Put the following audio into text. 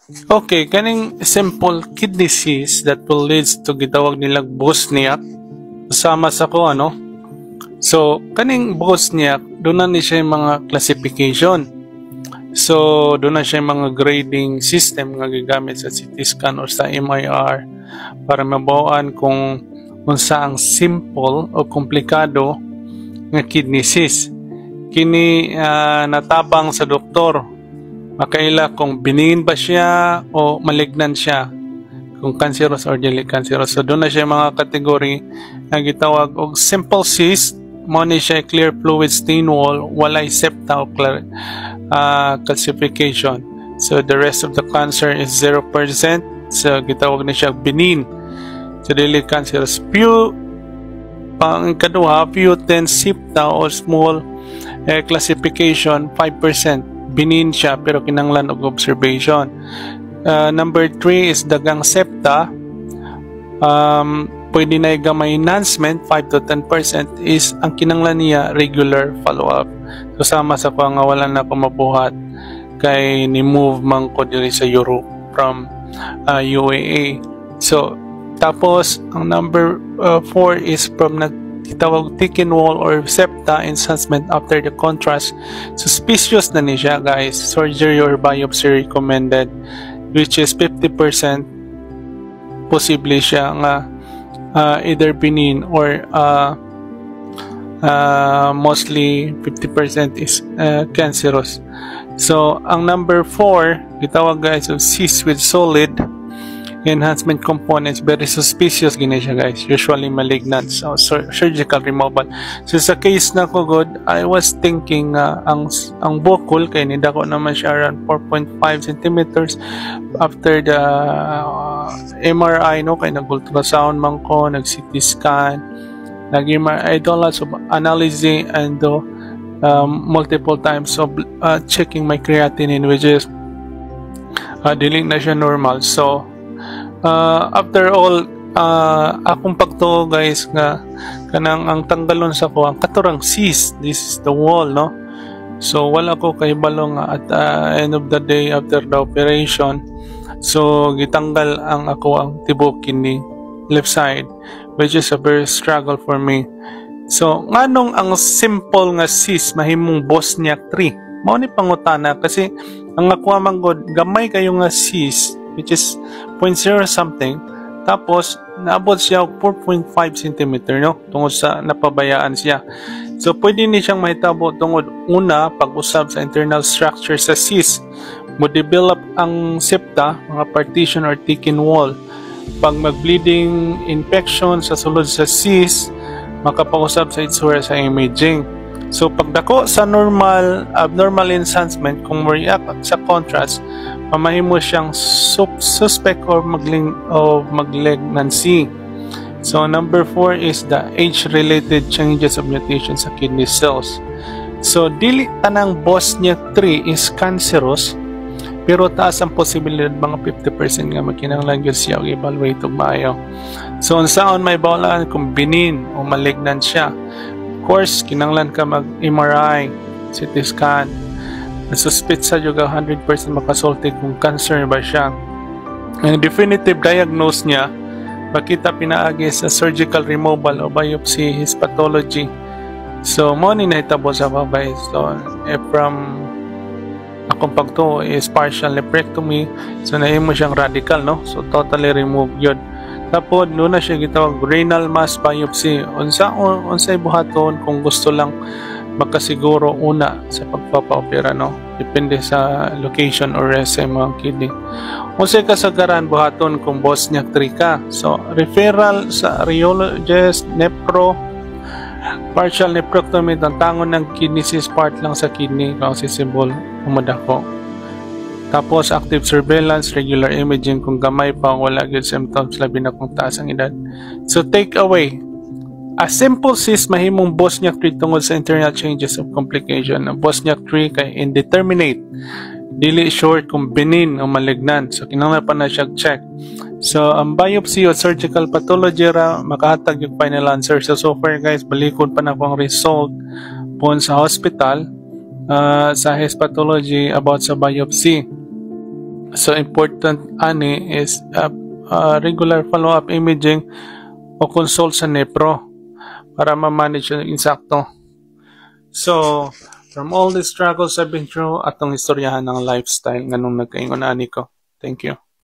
Okay, kaning simple kidney disease that will leads to gitawag nilang Bosniak sama sa ko ano. So kaning Bosniak doon na ni siya yung mga classification. So doon na siya yung mga grading system nga gigamit sa CT scan or sa MRI para mabawaan kung unsa ang simple o komplikado nga kidney disease. Kini natabang sa doktor. Makaila kung benign ba siya o malignant siya, kung cancerous or dili cancerous. So doon na siya mga kategory na gitawag og simple cyst, mo ni siya clear fluid stain wall, walay septa o calcification. So the rest of the cancer is 0%. So gitawag na siya benign. So dili cancerous. Pang kaduha, Putin septa o small classification 5%. Benign siya pero kinanglan og observation. Number 3 is dagang septa. Pwede na gamay enhancement 5 to 10% is ang kinanglan niya regular follow-up. So sama sa ko nga wala na ko mabuhat kay ni move man ko diri sa Europe from UAE. So tapos ang number 4 is from tawag thickened wall or septa enhancement after the contrast. Suspicious na ni siya guys. Surgery or biopsy recommended, which is 50% possibly siya nga either benign or mostly 50% is cancerous. So ang number 4 gitawag guys of cyst with solid enhancement components, very suspicious gina siya guys, usually malignant, so surgical removal. So sa case na ko good, I was thinking ang bukol kay nidako naman siya around 4.5 centimeters after the MRI no, kay nag-ultrasound man ko, nag-CT scan, nag-MRI, do lots of analyzing and multiple times of checking my creatinine, which is dili na siya normal. So after all, akong pagtuo guys nga kanang ang tanggalon sa ko ang katurang cyst, this is the wall no. So wala ko kay balong at end of the day after the operation, so gitanggal ang ako ang tibok kini left side, which is a very struggle for me. So nganong ang simple nga cyst mahimong Bosniak 3 mao ni pangutana, kasi ang ako man god gamay kayo nga cyst which is 0.0 something, tapos naabot siya 4.5 cm no, tungod sa napabayaan siya. So pwede ni siyang mahitabo tungod una pag-usab sa internal structure sa cyst, mo develop ang septa, mga partition or thickened wall. Pag mag-bleeding infection sa sulod sa cyst, makapag-usab sa itsura sa imaging. So pagdako sa abnormal enhancement, kung react sa contrast, mamahimo siyang suspect or malignancy. So number 4 is the age-related changes of mutations sa kidney cells. So dili tanang Bosniak 3 is cancerous, pero taas ang posibilidad mga 50% nga magkinahanglan gyud siya og evaluate og maayo. So unsaon may bawalan kung benign o malignant siya? Of course, kinahanglan ka mag-MRI, CT scan. Nasuspect sa juga 100% makasulti kung cancer ba siya. Ang definitive diagnose niya, makita pinaagi sa surgical removal o biopsy histopathology. So, mo ni nahitabo sa babay. So, from akong pagtuo is partial nephrectomy. So, nahimo siyang radical, no? So, totally remove yun. Tapos, doon na siya gitawag renal mass biopsy. Unsay buhaton kung gusto lang makasiguro una sa pagpapa-opera no, depende sa location or sa mga kidney. Unsay kasagaran buhaton kung Bosniak 3 ka. So referral sa radiologist, partial nephrectomy, tantangon ng kidney cyst part lang sa kidney accessible umadako. Tapos active surveillance, regular imaging kung gamay pa wala gyud symptoms labi na kung taas ang edad. So take away, a simple cyst mahimong Bosniak 3 tungod sa internal changes of complication. Ang Bosniak 3 kay indeterminate, dili short kung benign o malignant. So kinahanglan pa na siya check. So ang biopsy o surgical pathology ra makahatag yung final answer. So far guys, balikod pa na ko ang result pon sa hospital sa histopathology about sa biopsy. So important ani is regular follow-up imaging o consult sa nepro para ma-manage yung insakto. So, from all the struggles I've been through, atong istoryahan ng lifestyle nga nung nagkaingon ani ko. Thank you.